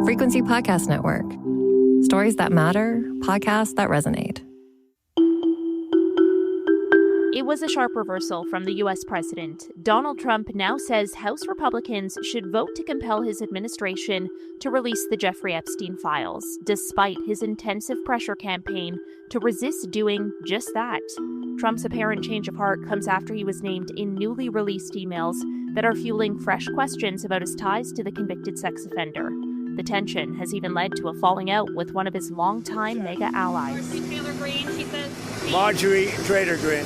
Frequency Podcast Network. Stories that matter, podcasts that resonate. It was a sharp reversal from the U.S. president. Donald Trump now says House Republicans should vote to compel his administration to release the Jeffrey Epstein files, despite his intensive pressure campaign to resist doing just that. Trump's apparent change of heart comes after he was named in newly released emails that are fueling fresh questions about his ties to the convicted sex offender. The tension has even led to a falling out with one of his longtime MAGA allies. Marjorie, traitor Greene.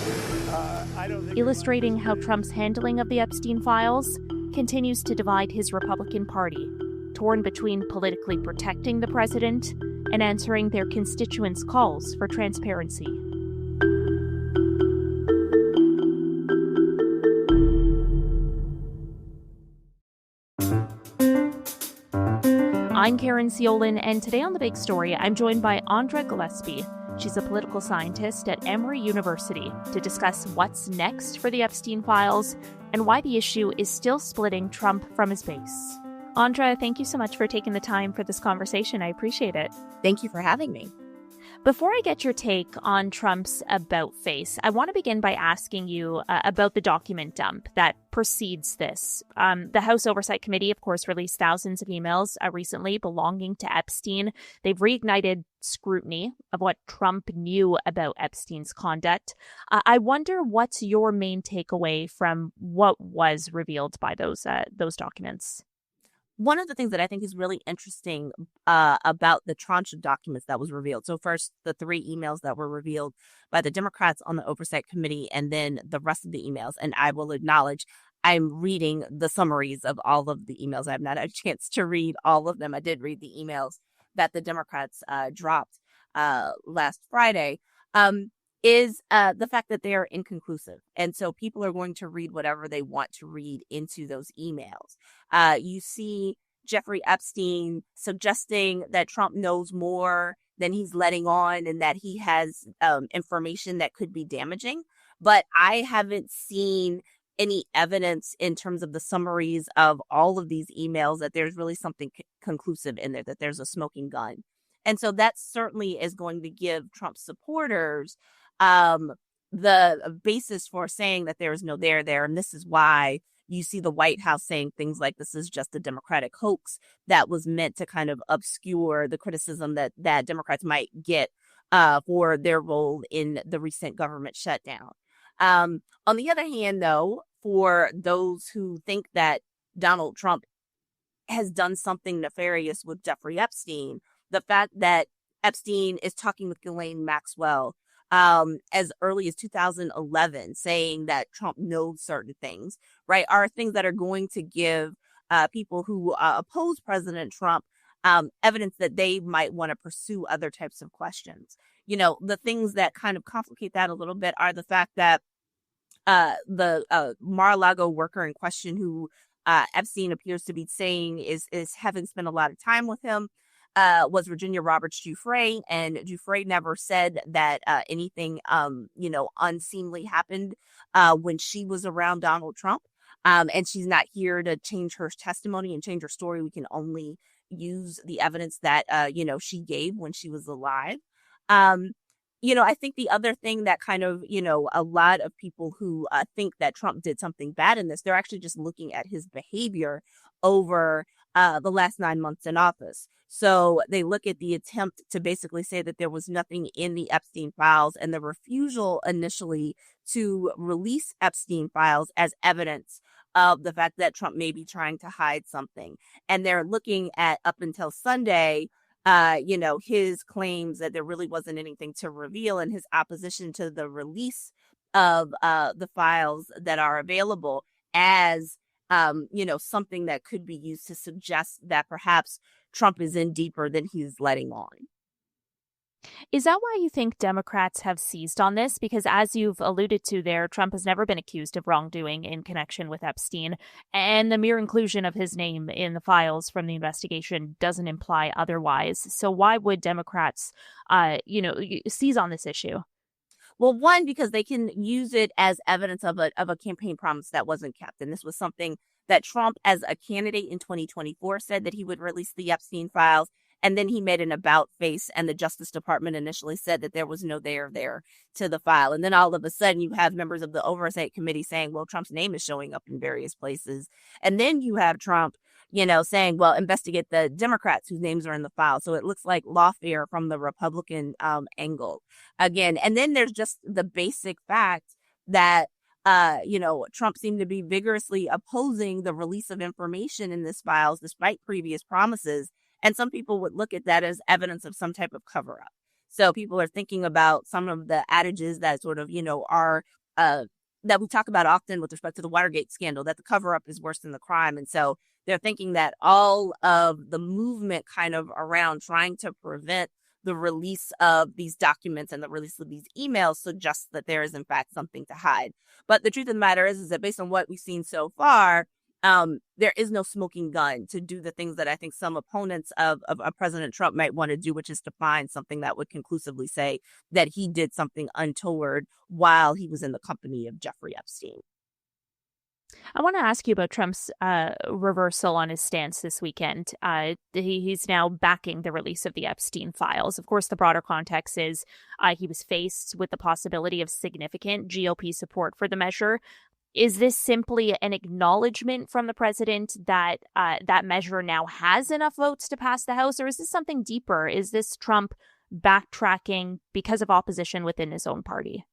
Illustrating how Trump's handling of the Epstein files continues to divide his Republican Party, torn between politically protecting the president and answering their constituents' calls for transparency. I'm Caryn Ceolin, and today on The Big Story, I'm joined by Andra Gillespie. She's a political scientist at Emory University to discuss what's next for the Epstein files and why the issue is still splitting Trump from his base. Andra, thank you so much for taking the time for this conversation. I appreciate it. Thank you for having me. Before I get your take on Trump's about face, I want to begin by asking you about the document dump that precedes this. The House Oversight Committee, of course, released thousands of emails recently belonging to Epstein. They've reignited scrutiny of what Trump knew about Epstein's conduct. I wonder what's your main takeaway from what was revealed by those documents? One of the things that I think is really interesting about the tranche of documents that was revealed. So first, the 3 emails that were revealed by the Democrats on the Oversight Committee, and then the rest of the emails. And I will acknowledge I'm reading the summaries of all of the emails. I have not had a chance to read all of them. I did read the emails that the Democrats dropped last Friday. Is the fact that they are inconclusive. And so people are going to read whatever they want to read into those emails. You see Jeffrey Epstein suggesting that Trump knows more than he's letting on and that he has information that could be damaging. But I haven't seen any evidence in terms of the summaries of all of these emails that there's really something conclusive in there, that there's a smoking gun. And so that certainly is going to give Trump supporters the basis for saying that there is no there. And this is why you see the White House saying things like this is just a Democratic hoax that was meant to kind of obscure the criticism that Democrats might get for their role in the recent government shutdown. On the other hand, though, for those who think that Donald Trump has done something nefarious with Jeffrey Epstein, the fact that Epstein is talking with Ghislaine Maxwell as early as 2011, saying that Trump knows certain things, right, are things that are going to give people who oppose President Trump evidence that they might want to pursue other types of questions. You know, the things that kind of complicate that a little bit are the fact that the Mar-a-Lago worker in question who Epstein appears to be saying is having spent a lot of time with him, was Virginia Roberts Giuffre, and Giuffre never said that anything, unseemly happened when she was around Donald Trump. And she's not here to change her testimony and change her story. We can only use the evidence that, she gave when she was alive. I think the other thing that kind of, a lot of people who think that Trump did something bad in this, they're actually just looking at his behavior over the last 9 months in office. So they look at the attempt to basically say that there was nothing in the Epstein files and the refusal initially to release Epstein files as evidence of the fact that Trump may be trying to hide something. And they're looking at, up until Sunday, his claims that there really wasn't anything to reveal and his opposition to the release of the files that are available as, something that could be used to suggest that perhaps Trump is in deeper than he's letting on. Is that why you think Democrats have seized on this? Because as you've alluded to there, Trump has never been accused of wrongdoing in connection with Epstein, and the mere inclusion of his name in the files from the investigation doesn't imply otherwise. So why would Democrats, seize on this issue? Well, one, because they can use it as evidence of a campaign promise that wasn't kept. And this was something that Trump, as a candidate in 2024, said that he would release the Epstein files. And then he made an about face, and the Justice Department initially said that there was no there to the file. And then all of a sudden you have members of the Oversight Committee saying, well, Trump's name is showing up in various places. And then you have Trump, saying, well, investigate the Democrats whose names are in the file. So it looks like lawfare from the Republican angle again. And then there's just the basic fact that Trump seemed to be vigorously opposing the release of information in this files despite previous promises. And some people would look at that as evidence of some type of cover up. So people are thinking about some of the adages that sort of, are that we talk about often with respect to the Watergate scandal, that the cover up is worse than the crime. And so they're thinking that all of the movement kind of around trying to prevent the release of these documents and the release of these emails suggests that there is, in fact, something to hide. But the truth of the matter is that based on what we've seen so far, there is no smoking gun to do the things that I think some opponents of President Trump might want to do, which is to find something that would conclusively say that he did something untoward while he was in the company of Jeffrey Epstein. I want to ask you about Trump's reversal on his stance this weekend. He's now backing the release of the Epstein files. Of course, the broader context is he was faced with the possibility of significant GOP support for the measure. Is this simply an acknowledgement from the president that that measure now has enough votes to pass the House, or is this something deeper? Is this Trump backtracking because of opposition within his own party?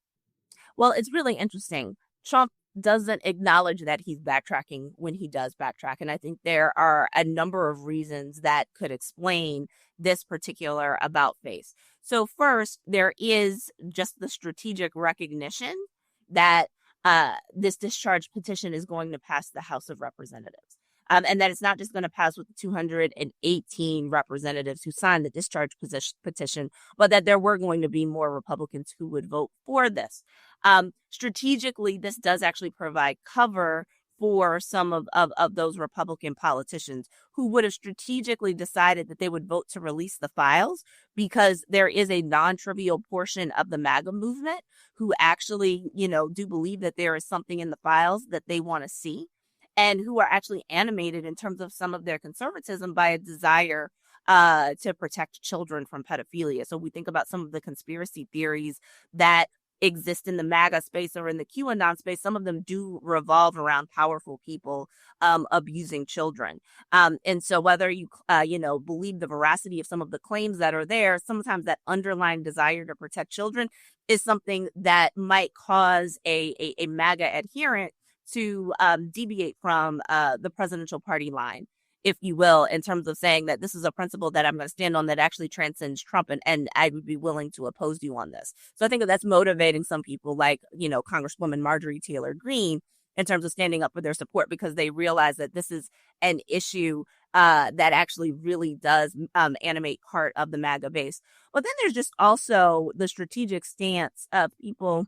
Well, it's really interesting. Trump doesn't acknowledge that he's backtracking when he does backtrack. And I think there are a number of reasons that could explain this particular about face. So first, there is just the strategic recognition that this discharge petition is going to pass the House of Representatives. And that it's not just going to pass with the 218 representatives who signed the discharge petition, but that there were going to be more Republicans who would vote for this. Strategically, this does actually provide cover for some of those Republican politicians who would have strategically decided that they would vote to release the files, because there is a non-trivial portion of the MAGA movement who actually, do believe that there is something in the files that they want to see, and who are actually animated in terms of some of their conservatism by a desire to protect children from pedophilia. So we think about some of the conspiracy theories that exist in the MAGA space or in the QAnon space. Some of them do revolve around powerful people abusing children. And so whether you, believe the veracity of some of the claims that are there, sometimes that underlying desire to protect children is something that might cause a MAGA adherent to deviate from the presidential party line, if you will, in terms of saying that this is a principle that I'm going to stand on that actually transcends Trump, and I would be willing to oppose you on this. So I think that's motivating some people like, Congresswoman Marjorie Taylor Greene in terms of standing up for their support, because they realize that this is an issue that actually really does animate part of the MAGA base. But then there's just also the strategic stance of people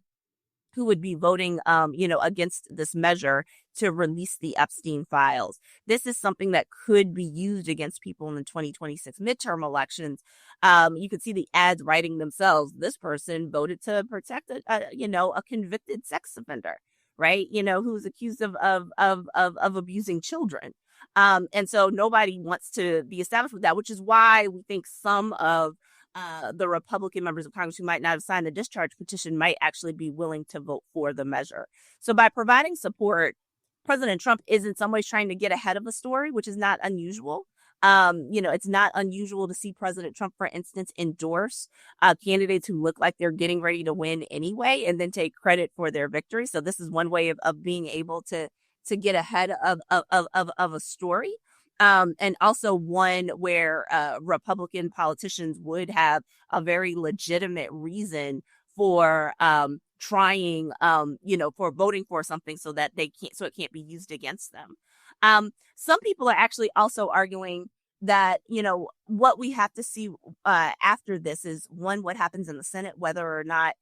who would be voting, against this measure to release the Epstein files. This is something that could be used against people in the 2026 midterm elections. You could see the ads writing themselves. This person voted to protect a convicted sex offender, right? Who's accused of abusing children. And so nobody wants to be established with that, which is why we think some of the Republican members of Congress who might not have signed the discharge petition might actually be willing to vote for the measure. So by providing support, President Trump is in some ways trying to get ahead of the story, which is not unusual. It's not unusual to see President Trump, for instance, endorse candidates who look like they're getting ready to win anyway, and then take credit for their victory. So this is one way of being able to get ahead of a story. And also one where Republican politicians would have a very legitimate reason for trying, for voting for something so that it can't be used against them. Some people are actually also arguing that, what we have to see after this is, one, what happens in the Senate, whether or not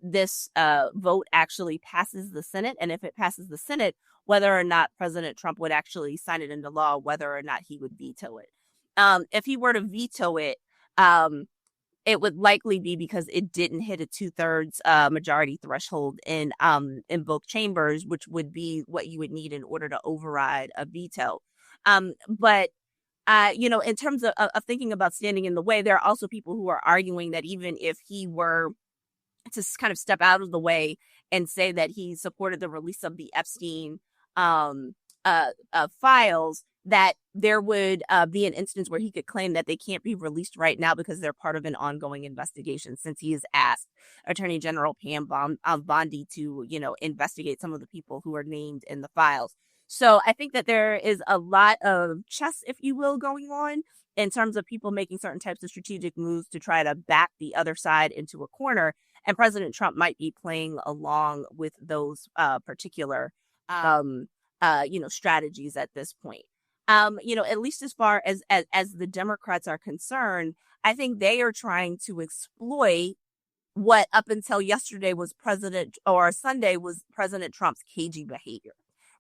this vote actually passes the Senate. And if it passes the Senate, whether or not President Trump would actually sign it into law, whether or not he would veto it. If he were to veto it, it would likely be because it didn't hit a 2/3 majority threshold in both chambers, which would be what you would need in order to override a veto. But in terms of thinking about standing in the way, there are also people who are arguing that even if he were to kind of step out of the way and say that he supported the release of the Epstein um, files, that there would be an instance where he could claim that they can't be released right now because they're part of an ongoing investigation, since he has asked Attorney General Pam Bondi to, investigate some of the people who are named in the files. So I think that there is a lot of chess, if you will, going on in terms of people making certain types of strategic moves to try to back the other side into a corner. And President Trump might be playing along with those particular, strategies at this point. At least as far as the Democrats are concerned, I think they are trying to exploit what up until yesterday was Sunday was President Trump's cagey behavior.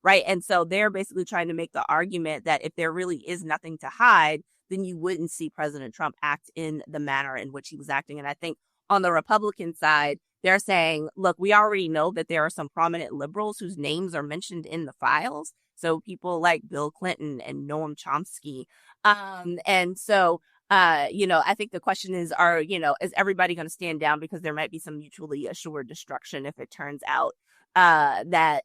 Right. And so they're basically trying to make the argument that if there really is nothing to hide, then you wouldn't see President Trump act in the manner in which he was acting. And I think on the Republican side, they're saying, look, we already know that there are some prominent liberals whose names are mentioned in the files. So people like Bill Clinton and Noam Chomsky. And so, I think the question is, is everybody going to stand down because there might be some mutually assured destruction if it turns out that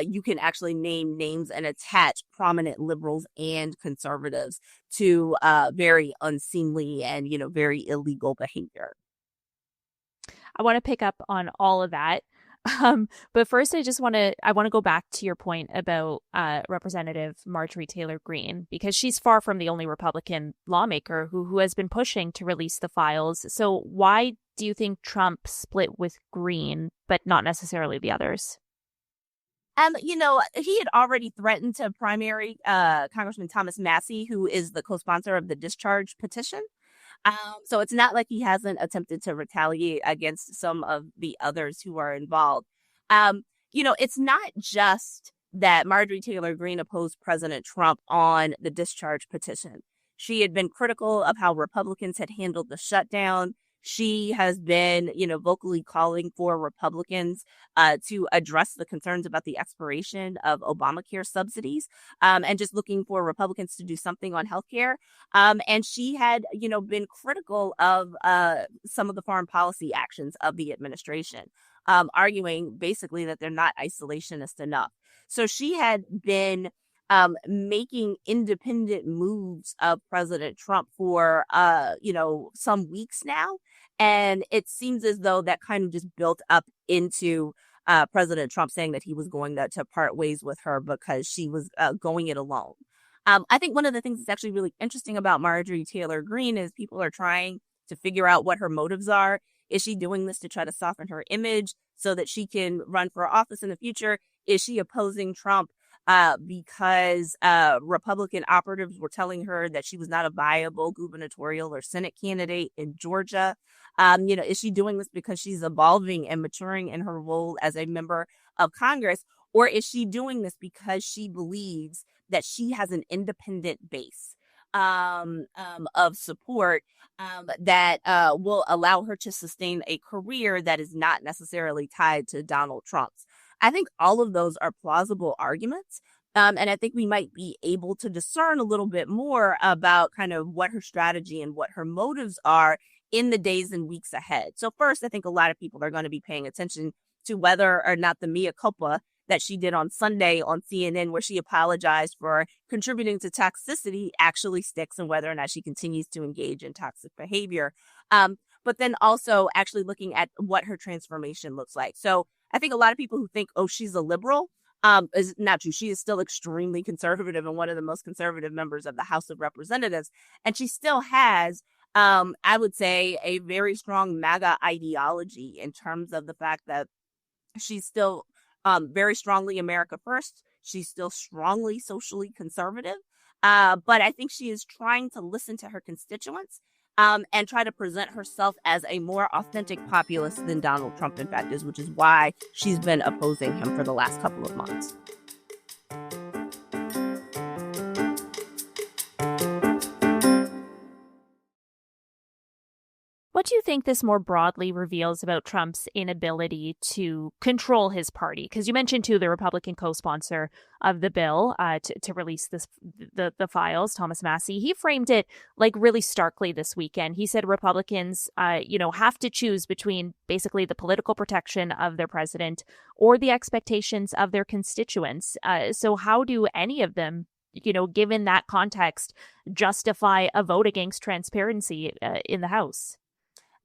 you can actually name names and attach prominent liberals and conservatives to very unseemly and, very illegal behavior. I want to pick up on all of that. But first, I want to go back to your point about Representative Marjorie Taylor Greene, because she's far from the only Republican lawmaker who has been pushing to release the files. So why do you think Trump split with Greene, but not necessarily the others? He had already threatened to primary Congressman Thomas Massie, who is the co-sponsor of the discharge petition. So it's not like he hasn't attempted to retaliate against some of the others who are involved. It's not just that Marjorie Taylor Greene opposed President Trump on the discharge petition. She had been critical of how Republicans had handled the shutdown. She has been, vocally calling for Republicans to address the concerns about the expiration of Obamacare subsidies and just looking for Republicans to do something on healthcare. And she had, been critical of some of the foreign policy actions of the administration, arguing basically that they're not isolationist enough. So she had been making independent moves of President Trump for, some weeks now. And it seems as though that kind of just built up into President Trump saying that he was going to part ways with her because she was going it alone. I think one of the things that's actually really interesting about Marjorie Taylor Greene is people are trying to figure out what her motives are. Is she doing this to try to soften her image so that she can run for office in the future? Is she opposing Trump because Republican operatives were telling her that she was not a viable gubernatorial or Senate candidate in Georgia? Is she doing this because she's evolving and maturing in her role as a member of Congress? Or is she doing this because she believes that she has an independent base of support that will allow her to sustain a career that is not necessarily tied to Donald Trump's? I think all of those are plausible arguments. And I think we might be able to discern a little bit more about kind of what her strategy and what her motives are in the days and weeks ahead. So first, I think a lot of people are going to be paying attention to whether or not the mea culpa that she did on Sunday on CNN, where she apologized for contributing to toxicity, actually sticks, and whether or not she continues to engage in toxic behavior. But then also actually looking at what her transformation looks like. So I think a lot of people who think, oh, she's a liberal, is not true. She is still extremely conservative and one of the most conservative members of the House of Representatives. And she still has, I would say, a very strong MAGA ideology in terms of the fact that she's still very strongly America first. She's still strongly socially conservative. But I think she is trying to listen to her constituents and try to present herself as a more authentic populist than Donald Trump, in fact, is, which is why she's been opposing him for the last couple of months. What do you think this more broadly reveals about Trump's inability to control his party? Because you mentioned, too, the Republican co-sponsor of the bill to release the files, Thomas Massie. He framed it like really starkly this weekend. He said Republicans, have to choose between basically the political protection of their president or the expectations of their constituents. So how do any of them, given that context, justify a vote against transparency in the House?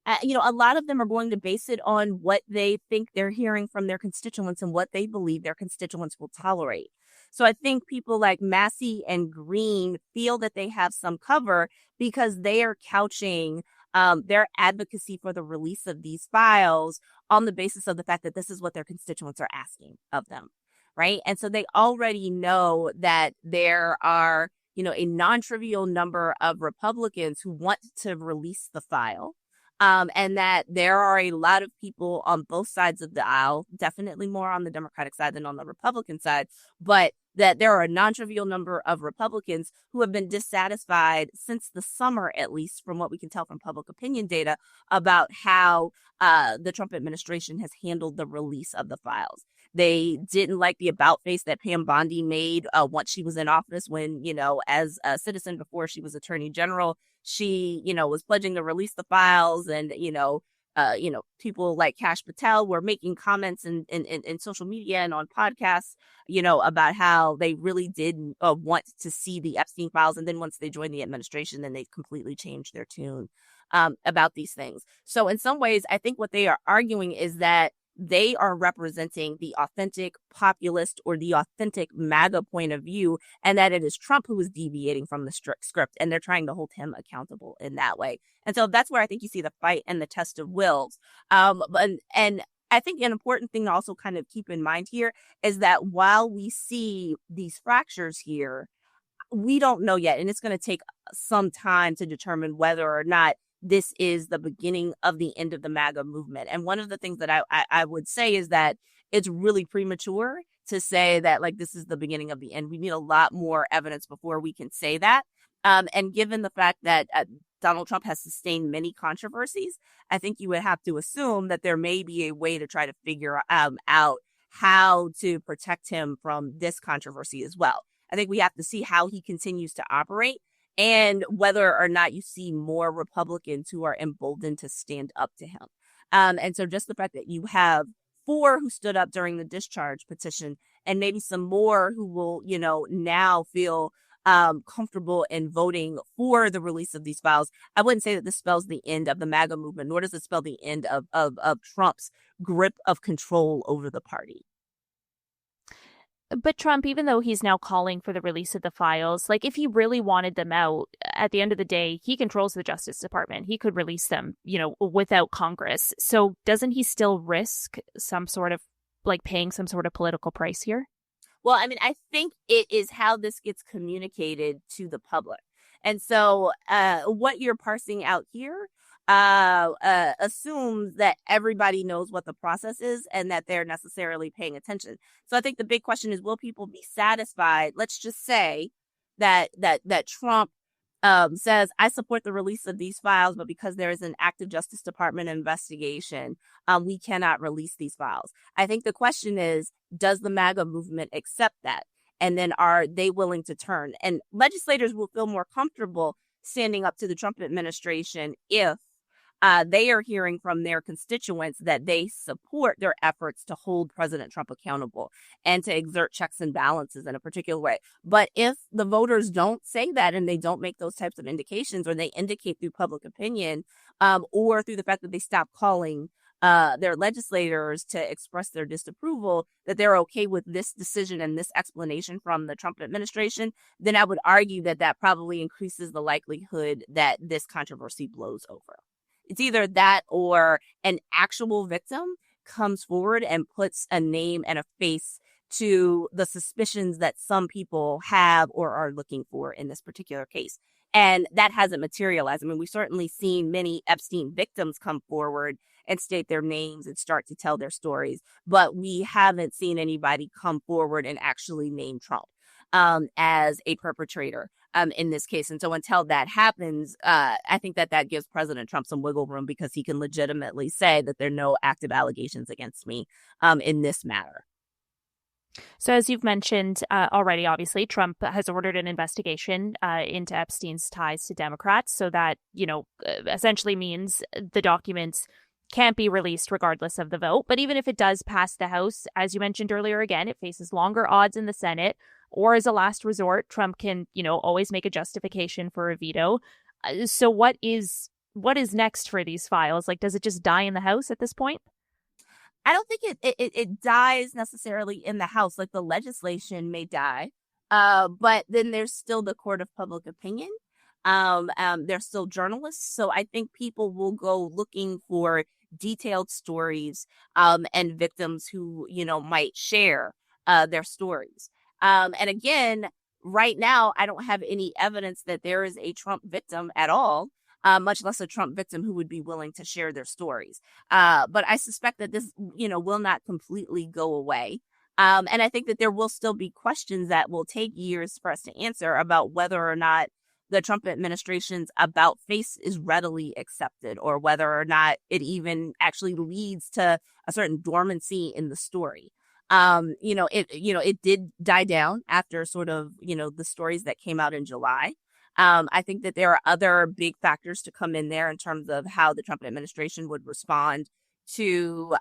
A lot of them are going to base it on what they think they're hearing from their constituents and what they believe their constituents will tolerate. So I think people like Massie and Greene feel that they have some cover because they are couching their advocacy for the release of these files on the basis of the fact that this is what their constituents are asking of them, right? And so they already know that there are, a non-trivial number of Republicans who want to release the file. And that there are a lot of people on both sides of the aisle, definitely more on the Democratic side than on the Republican side, but that there are a non-trivial number of Republicans who have been dissatisfied since the summer, at least from what we can tell from public opinion data, about how the Trump administration has handled the release of the files. They didn't like the about face that Pam Bondi made once she was in office when, as a citizen before she was attorney general, she, was pledging to release the files and, people like Kash Patel were making comments in social media and on podcasts, about how they really did want to see the Epstein files. And then once they joined the administration, then they completely changed their tune about these things. So in some ways, I think what they are arguing is that they are representing the authentic populist or the authentic MAGA point of view, and that it is Trump who is deviating from the script, and they're trying to hold him accountable in that way. And so that's where I think you see the fight and the test of wills. And I think an important thing to also kind of keep in mind here is that while we see these fractures here, we don't know yet, and it's going to take some time to determine whether or not this is the beginning of the end of the MAGA movement. And one of the things that I would say is that it's really premature to say that like this is the beginning of the end. We need a lot more evidence before we can say that. And given the fact that Donald Trump has sustained many controversies, I think you would have to assume that there may be a way to try to figure out how to protect him from this controversy as well. I think we have to see how he continues to operate and whether or not you see more Republicans who are emboldened to stand up to him. And so just the fact that you have 4 who stood up during the discharge petition and maybe some more who will, now feel comfortable in voting for the release of these files. I wouldn't say that this spells the end of the MAGA movement, nor does it spell the end of Trump's grip of control over the party. But Trump, even though he's now calling for the release of the files, like if he really wanted them out, at the end of the day, he controls the Justice Department. He could release them, without Congress. So doesn't he still risk some sort of paying some sort of political price here? Well, I mean, I think it is how this gets communicated to the public. And so what you're parsing out here assumes that everybody knows what the process is and that they're necessarily paying attention. So I think the big question is, will people be satisfied? Let's just say that Trump says, I support the release of these files, but because there is an active Justice Department investigation, we cannot release these files. I think the question is, does the MAGA movement accept that? And then are they willing to turn? And legislators will feel more comfortable standing up to the Trump administration if they are hearing from their constituents that they support their efforts to hold President Trump accountable and to exert checks and balances in a particular way. But if the voters don't say that and they don't make those types of indications, or they indicate through public opinion or through the fact that they stop calling their legislators to express their disapproval, that they're okay with this decision and this explanation from the Trump administration, then I would argue that that probably increases the likelihood that this controversy blows over. It's either that or an actual victim comes forward and puts a name and a face to the suspicions that some people have or are looking for in this particular case. And that hasn't materialized. I mean, we've certainly seen many Epstein victims come forward and state their names and start to tell their stories, but we haven't seen anybody come forward and actually name Trump as a perpetrator in this case. And so until that happens, I think that gives President Trump some wiggle room because he can legitimately say that there are no active allegations against me in this matter. So as you've mentioned already, obviously, Trump has ordered an investigation into Epstein's ties to Democrats. So that, essentially means the documents can't be released regardless of the vote. But even if it does pass the House, as you mentioned earlier, again, it faces longer odds in the Senate. Or as a last resort, Trump can, always make a justification for a veto. So what is next for these files? Like, does it just die in the House at this point? I don't think it dies necessarily in the House. Like, the legislation may die, but then there's still the court of public opinion. There's still journalists. So I think people will go looking for detailed stories and victims who, might share their stories. And again, right now, I don't have any evidence that there is a Trump victim at all. Much less a Trump victim who would be willing to share their stories. But I suspect that this, will not completely go away. And I think that there will still be questions that will take years for us to answer about whether or not the Trump administration's about face is readily accepted, or whether or not it even actually leads to a certain dormancy in the story. It did die down after sort of, the stories that came out in July. I think that there are other big factors to come in there in terms of how the Trump administration would respond to,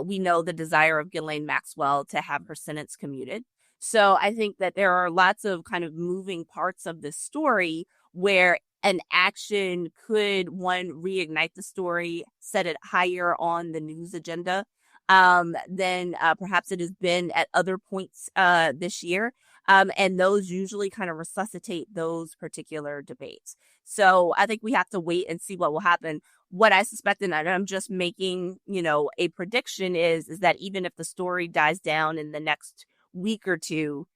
we know the desire of Ghislaine Maxwell to have her sentence commuted. So I think that there are lots of kind of moving parts of this story where an action could, one, reignite the story, set it higher on the news agenda than perhaps it has been at other points this year. And those usually kind of resuscitate those particular debates. So I think we have to wait and see what will happen. What I suspect, and I'm just making, a prediction is that even if the story dies down in the next week or two,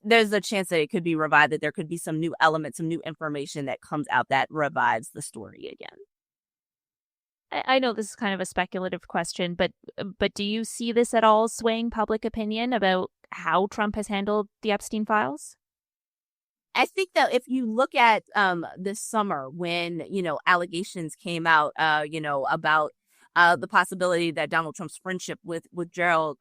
there's a chance that it could be revived, that there could be some new elements, some new information that comes out that revives the story again. I know this is kind of a speculative question, but do you see this at all swaying public opinion about how Trump has handled the Epstein files? I think that if you look at this summer when, allegations came out, about the possibility that Donald Trump's friendship with Jeffrey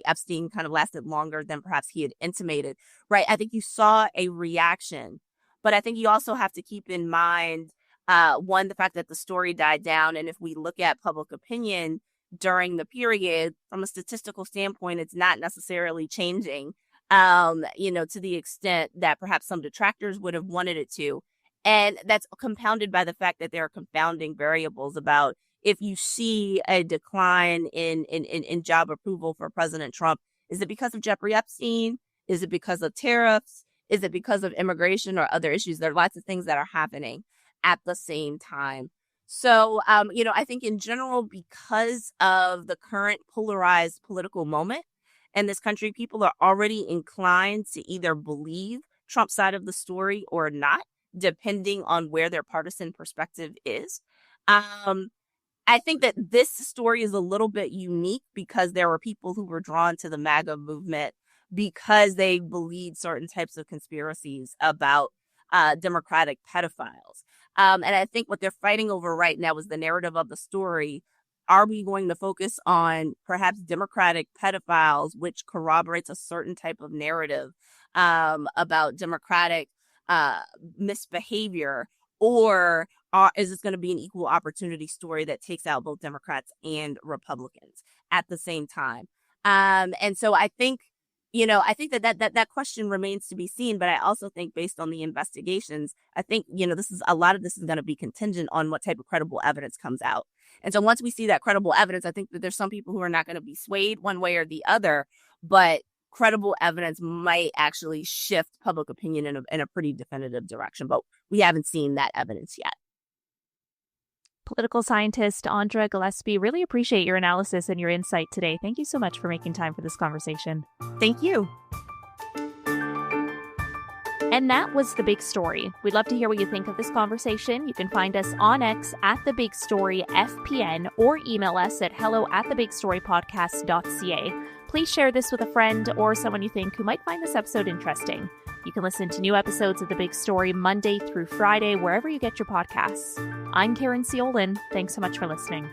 Epstein kind of lasted longer than perhaps he had intimated, right? I think you saw a reaction, but I think you also have to keep in mind, one, the fact that the story died down. And if we look at public opinion during the period, from a statistical standpoint, it's not necessarily changing, to the extent that perhaps some detractors would have wanted it to. And that's compounded by the fact that there are confounding variables about if you see a decline in job approval for President Trump, is it because of Jeffrey Epstein? Is it because of tariffs? Is it because of immigration or other issues? There are lots of things that are happening at the same time. So, I think in general, because of the current polarized political moment in this country, people are already inclined to either believe Trump's side of the story or not, depending on where their partisan perspective is. I think that this story is a little bit unique because there were people who were drawn to the MAGA movement because they believed certain types of conspiracies about Democratic pedophiles. And I think what they're fighting over right now is the narrative of the story. Are we going to focus on perhaps Democratic pedophiles, which corroborates a certain type of narrative about Democratic misbehavior, or is this going to be an equal opportunity story that takes out both Democrats and Republicans at the same time? And so I think, that question remains to be seen. But I also think based on the investigations, I think, a lot of this is going to be contingent on what type of credible evidence comes out. And so once we see that credible evidence, I think that there's some people who are not going to be swayed one way or the other, but credible evidence might actually shift public opinion in a pretty definitive direction. But we haven't seen that evidence yet. Political scientist Andra Gillespie, really appreciate your analysis and your insight today. Thank you so much for making time for this conversation. Thank you. And that was The Big Story. We'd love to hear what you think of this conversation. You can find us on X at The Big Story FPN or email us at hello@thebigstorypodcast.ca. Please share this with a friend or someone you think who might find this episode interesting. You can listen to new episodes of The Big Story Monday through Friday, wherever you get your podcasts. I'm Caryn Ceolin. Thanks so much for listening.